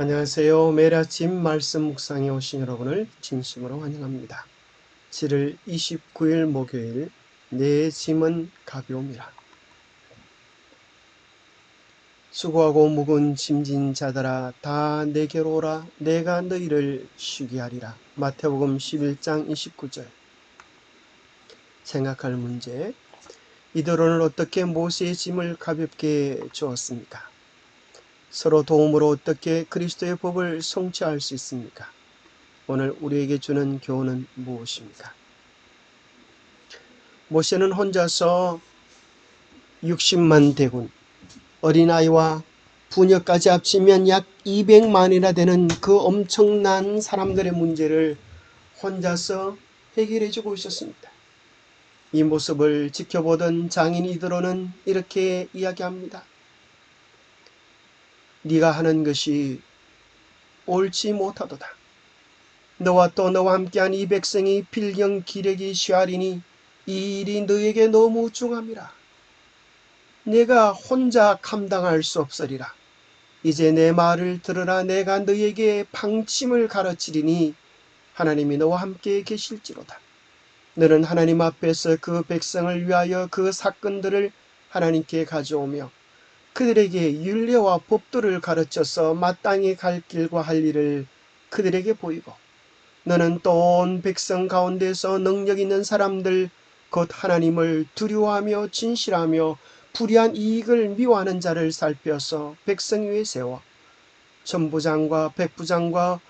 안녕하세요. 매일 아침 말씀 묵상에 오신 여러분을 진심으로 환영합니다. 7월 29일 목요일, 내 짐은 가벼움이라. 수고하고 무거운 짐진 자들아 다 내게로 오라. 내가 너희를 쉬게 하리라. 마태복음 11장 29절. 생각할 문제. 이들은 어떻게 모세의 짐을 가볍게 주었습니까? 서로 도움으로 어떻게 그리스도의 법을 성취할 수 있습니까? 오늘 우리에게 주는 교훈은 무엇입니까? 모세는 혼자서 60만 대군, 어린아이와 부녀까지 합치면 약 200만이나 되는 그 엄청난 사람들의 문제를 혼자서 해결해주고 있었습니다. 이 모습을 지켜보던 장인 이드로는 이렇게 이야기합니다. 네가 하는 것이 옳지 못하도다. 너와 또 너와 함께한 이 백성이 필경 기력이 쇠하리니 이 일이 너에게 너무 중함이라. 내가 혼자 감당할 수 없으리라. 이제 내 말을 들으라. 내가 너에게 방침을 가르치리니 하나님이 너와 함께 계실지로다. 너는 하나님 앞에서 그 백성을 위하여 그 사건들을 하나님께 가져오며 그들에게 율례와 법도를 가르쳐서 마땅히 갈 길과 할 일을 그들에게 보이고, 너는 또 온 백성 가운데서 능력 있는 사람들 곧 하나님을 두려워하며 진실하며 불의한 이익을 미워하는 자를 살펴서 백성 위에 세워 천부장과 백부장과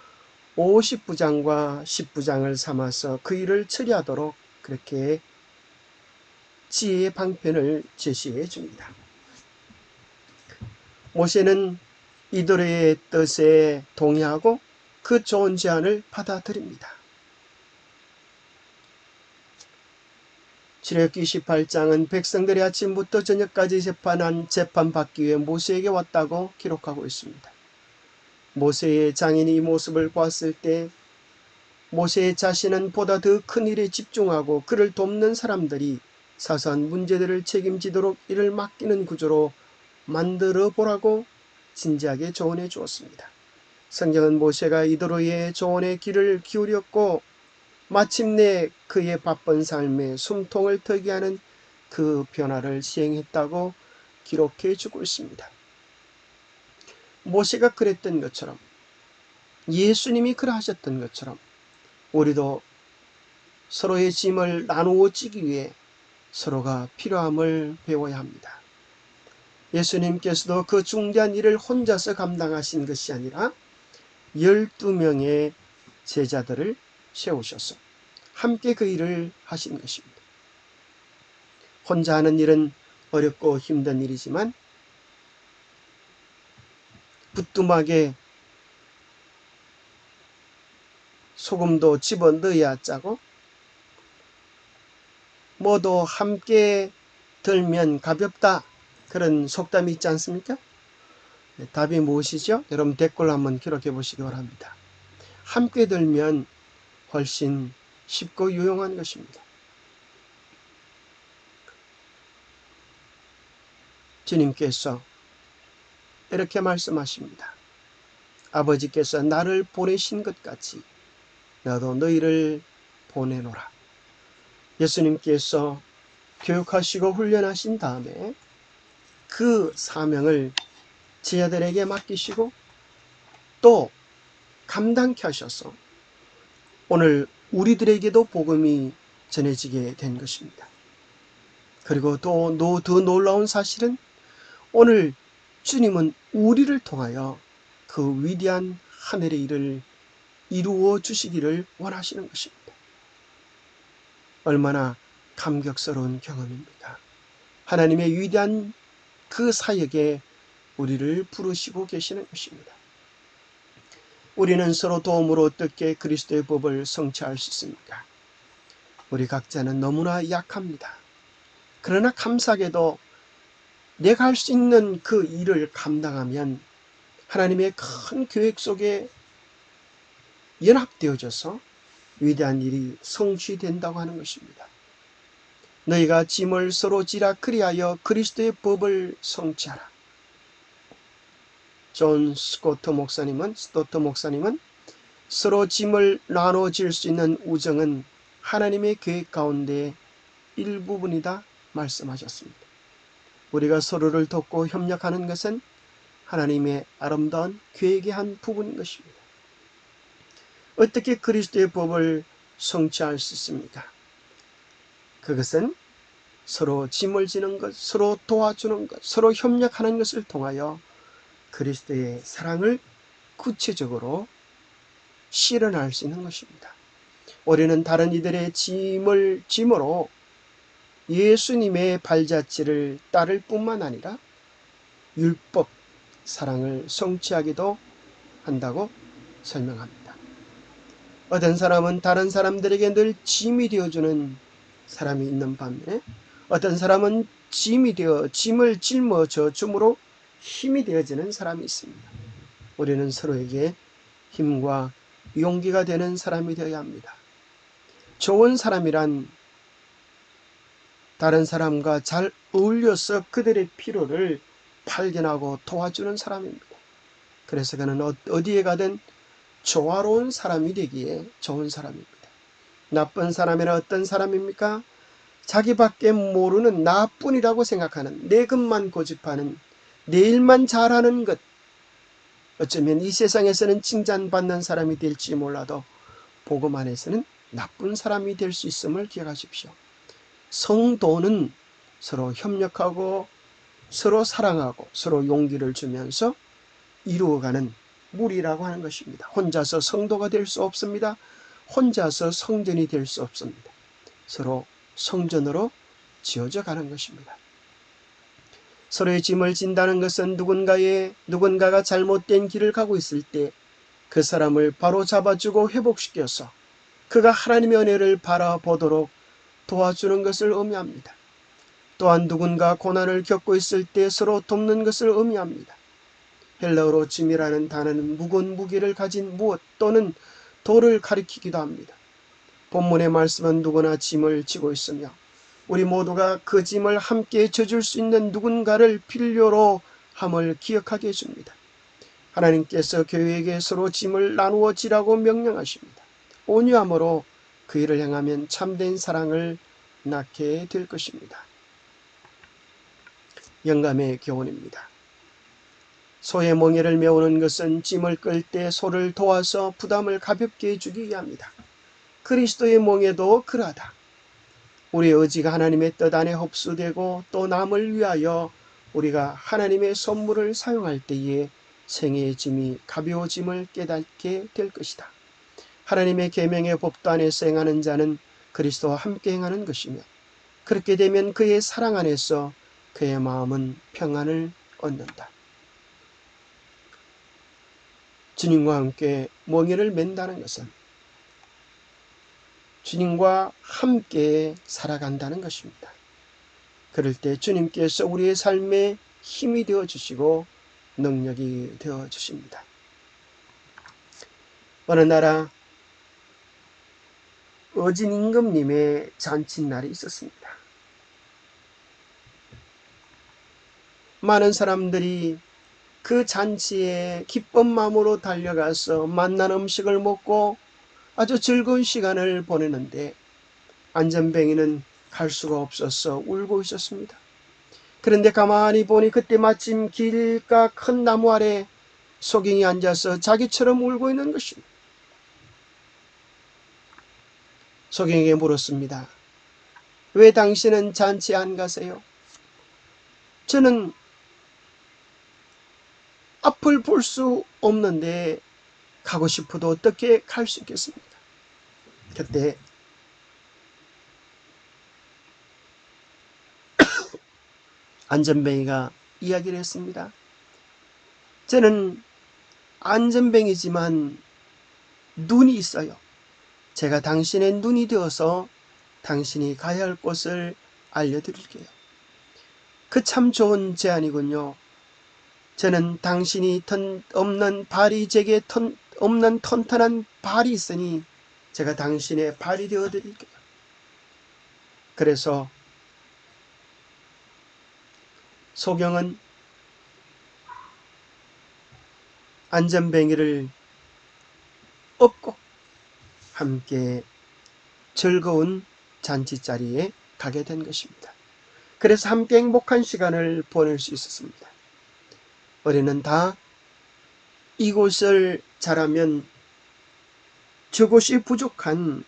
50부장과 10부장을 삼아서 그 일을 처리하도록 그렇게 지혜의 방편을 제시해 줍니다. 모세는 이들의 뜻에 동의하고 그 좋은 제안을 받아들입니다. 출애굽기 28장은 백성들이 아침부터 저녁까지 재판받기 위해 모세에게 왔다고 기록하고 있습니다. 모세의 장인이 이 모습을 보았을 때 모세 자신은 보다 더 큰 일에 집중하고 그를 돕는 사람들이 사소한 문제들을 책임지도록 이를 맡기는 구조로 만들어 보라고 진지하게 조언해 주었습니다. 성경은 모세가 이도로의 조언에 귀를 기울였고 마침내 그의 바쁜 삶에 숨통을 트게 하는 그 변화를 시행했다고 기록해 주고 있습니다. 모세가 그랬던 것처럼, 예수님이 그러하셨던 것처럼 우리도 서로의 짐을 나누어 지기 위해 서로가 필요함을 배워야 합니다. 예수님께서도 그 중대한 일을 혼자서 감당하신 것이 아니라 12명의 제자들을 세우셔서 함께 그 일을 하신 것입니다. 혼자 하는 일은 어렵고 힘든 일이지만 부뚜막에 소금도 집어넣어야 짜고 뭐도 함께 들면 가볍다, 그런 속담이 있지 않습니까? 답이 무엇이죠? 여러분 댓글로 한번 기록해 보시기 바랍니다. 함께 들면 훨씬 쉽고 유용한 것입니다. 주님께서 이렇게 말씀하십니다. 아버지께서 나를 보내신 것 같이 나도 너희를 보내노라. 예수님께서 교육하시고 훈련하신 다음에 그 사명을 제자들에게 맡기시고 또 감당케 하셔서 오늘 우리들에게도 복음이 전해지게 된 것입니다. 그리고 또 더 놀라운 사실은 오늘 주님은 우리를 통하여 그 위대한 하늘의 일을 이루어 주시기를 원하시는 것입니다. 얼마나 감격스러운 경험입니까? 하나님의 위대한 그 사역에 우리를 부르시고 계시는 것입니다. 우리는 서로 도움으로 어떻게 그리스도의 법을 성취할 수 있습니까? 우리 각자는 너무나 약합니다. 그러나 감사하게도 내가 할 수 있는 그 일을 감당하면 하나님의 큰 계획 속에 연합되어져서 위대한 일이 성취된다고 하는 것입니다. 너희가 짐을 서로 지라 그리하여 그리스도의 법을 성취하라. 스토트 목사님은 서로 짐을 나눠질 수 있는 우정은 하나님의 계획 가운데 일부분이다 말씀하셨습니다. 우리가 서로를 돕고 협력하는 것은 하나님의 아름다운 계획의 한 부분인 것입니다. 어떻게 그리스도의 법을 성취할 수 있습니까? 그것은 서로 짐을 지는 것, 서로 도와주는 것, 서로 협력하는 것을 통하여 그리스도의 사랑을 구체적으로 실현할 수 있는 것입니다. 우리는 다른 이들의 짐으로 예수님의 발자취를 따를 뿐만 아니라 율법, 사랑을 성취하기도 한다고 설명합니다. 어떤 사람은 다른 사람들에게 늘 짐이 되어주는 사람이 있는 반면에 어떤 사람은 짐을 짊어져 줌으로 힘이 되어지는 사람이 있습니다. 우리는 서로에게 힘과 용기가 되는 사람이 되어야 합니다. 좋은 사람이란 다른 사람과 잘 어울려서 그들의 필요를 발견하고 도와주는 사람입니다. 그래서 그는 어디에 가든 조화로운 사람이 되기에 좋은 사람입니다. 나쁜 사람이란 어떤 사람입니까? 자기밖에 모르는 나뿐이라고 생각하는, 내 것만 고집하는, 내 일만 잘하는 것. 어쩌면 이 세상에서는 칭찬받는 사람이 될지 몰라도 복음 안에서는 나쁜 사람이 될 수 있음을 기억하십시오. 성도는 서로 협력하고 서로 사랑하고 서로 용기를 주면서 이루어가는 무리라고 하는 것입니다. 혼자서 성도가 될 수 없습니다. 혼자서 성전이 될 수 없습니다. 서로 성전으로 지어져 가는 것입니다. 서로의 짐을 진다는 것은 누군가가 잘못된 길을 가고 있을 때 그 사람을 바로 잡아주고 회복시켜서 그가 하나님의 은혜를 바라보도록 도와주는 것을 의미합니다. 또한 누군가 고난을 겪고 있을 때 서로 돕는 것을 의미합니다. 헬라어로 짐이라는 단어는 무거운 무게를 가진 무엇 또는 돌을 가리키기도 합니다. 본문의 말씀은 누구나 짐을 지고 있으며 우리 모두가 그 짐을 함께 져줄 수 있는 누군가를 필요로 함을 기억하게 해줍니다. 하나님께서 교회에게 서로 짐을 나누어 지라고 명령하십니다. 온유함으로 그 일을 행하면 참된 사랑을 낳게 될 것입니다. 영감의 교훈입니다. 소의 멍에를 메우는 것은 짐을 끌 때 소를 도와서 부담을 가볍게 해주기 위함이다. 그리스도의 멍에도 그러하다. 우리의 의지가 하나님의 뜻 안에 흡수되고 또 남을 위하여 우리가 하나님의 선물을 사용할 때에 생애의 짐이 가벼워짐을 깨닫게 될 것이다. 하나님의 계명의 법도 안에서 행하는 자는 그리스도와 함께 행하는 것이며 그렇게 되면 그의 사랑 안에서 그의 마음은 평안을 얻는다. 주님과 함께 멍에를 맨다는 것은 주님과 함께 살아간다는 것입니다. 그럴 때 주님께서 우리의 삶에 힘이 되어 주시고 능력이 되어 주십니다. 어느 나라 어진 임금님의 잔칫날이 있었습니다. 많은 사람들이 그 잔치에 기쁜 마음으로 달려가서 맛난 음식을 먹고 아주 즐거운 시간을 보내는데 안전뱅이는 갈 수가 없어서 울고 있었습니다. 그런데 가만히 보니 그때 마침 길가 큰 나무 아래 소경이 앉아서 자기처럼 울고 있는 것입니다. 소경에게 물었습니다. 왜 당신은 잔치에 안 가세요? 저는 앞을 볼 수 없는데 가고 싶어도 어떻게 갈 수 있겠습니까? 그때 안전뱅이가 이야기를 했습니다. 저는 안전뱅이지만 눈이 있어요. 제가 당신의 눈이 되어서 당신이 가야 할 곳을 알려드릴게요. 그 참 좋은 제안이군요. 저는 당신이 없는 발이 제게 없는 튼튼한 발이 있으니 제가 당신의 발이 되어드릴게요. 그래서 소경은 안전뱅이를 업고 함께 즐거운 잔치자리에 가게 된 것입니다. 그래서 함께 행복한 시간을 보낼 수 있었습니다. 우리는 다 이곳을 잘하면 저곳이 부족한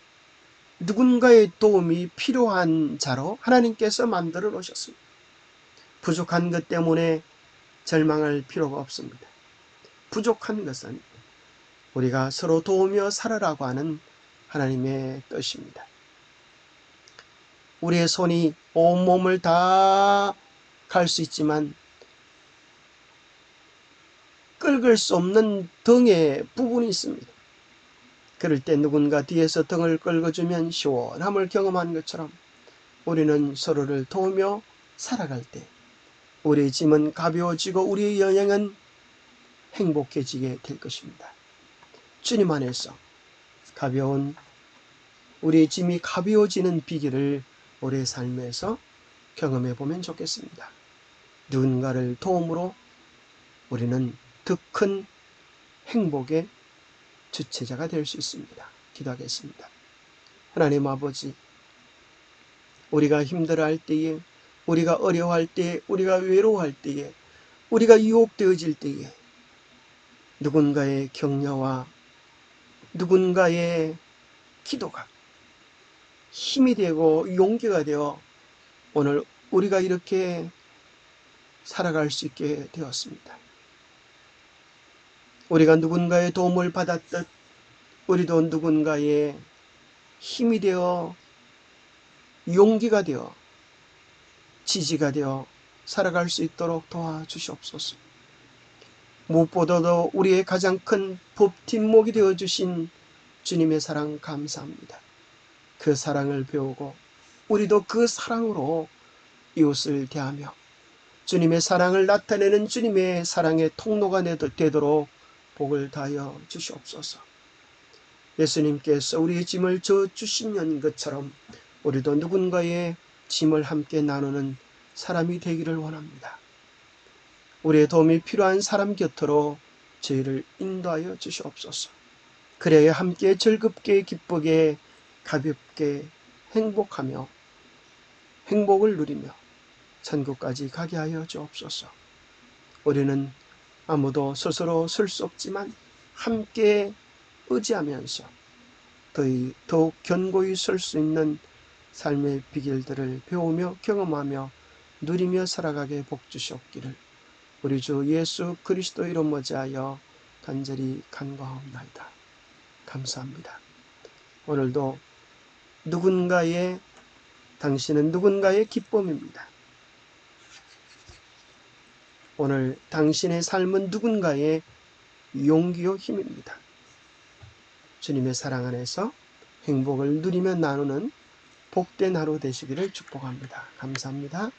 누군가의 도움이 필요한 자로 하나님께서 만들어 놓으셨습니다. 부족한 것 때문에 절망할 필요가 없습니다. 부족한 것은 우리가 서로 도우며 살아라고 하는 하나님의 뜻입니다. 우리의 손이 온몸을 다 갈 수 있지만 긁을 수 없는 등의 부분이 있습니다. 그럴 때 누군가 뒤에서 등을 긁어주면 시원함을 경험한 것처럼 우리는 서로를 도우며 살아갈 때 우리의 짐은 가벼워지고 우리의 여행은 행복해지게 될 것입니다. 주님 안에서 가벼운 우리의 짐이 가벼워지는 비결을 우리의 삶에서 경험해 보면 좋겠습니다. 누군가를 도움으로 우리는 더 큰 행복의 주체자가 될 수 있습니다. 기도하겠습니다. 하나님 아버지, 우리가 힘들어할 때에, 우리가 어려워할 때에, 우리가 외로워할 때에, 우리가 유혹되어질 때에 누군가의 격려와 누군가의 기도가 힘이 되고 용기가 되어 오늘 우리가 이렇게 살아갈 수 있게 되었습니다. 우리가 누군가의 도움을 받았듯 우리도 누군가의 힘이 되어 용기가 되어 지지가 되어 살아갈 수 있도록 도와주시옵소서. 무엇보다도 우리의 가장 큰 버팀목이 되어주신 주님의 사랑 감사합니다. 그 사랑을 배우고 우리도 그 사랑으로 이웃을 대하며 주님의 사랑을 나타내는 주님의 사랑의 통로가 되도록 복을 다하여 주시옵소서. 예수님께서 우리의 짐을 져주시는 것처럼 우리도 누군가의 짐을 함께 나누는 사람이 되기를 원합니다. 우리의 도움이 필요한 사람 곁으로 저희를 인도하여 주시옵소서. 그래야 함께 즐겁게 기쁘게 가볍게 행복하며 행복을 누리며 천국까지 가게 하여 주옵소서. 우리는 아무도 스스로 설 수 없지만 함께 의지하면서 더욱 견고히 설 수 있는 삶의 비결들을 배우며 경험하며 누리며 살아가게 복 주시옵기를 우리 주 예수 그리스도 이름 머지하여 간절히 간구하옵나이다. 감사합니다. 오늘도 당신은 누군가의 기쁨입니다. 오늘 당신의 삶은 누군가의 용기요 힘입니다. 주님의 사랑 안에서 행복을 누리며 나누는 복된 하루 되시기를 축복합니다. 감사합니다.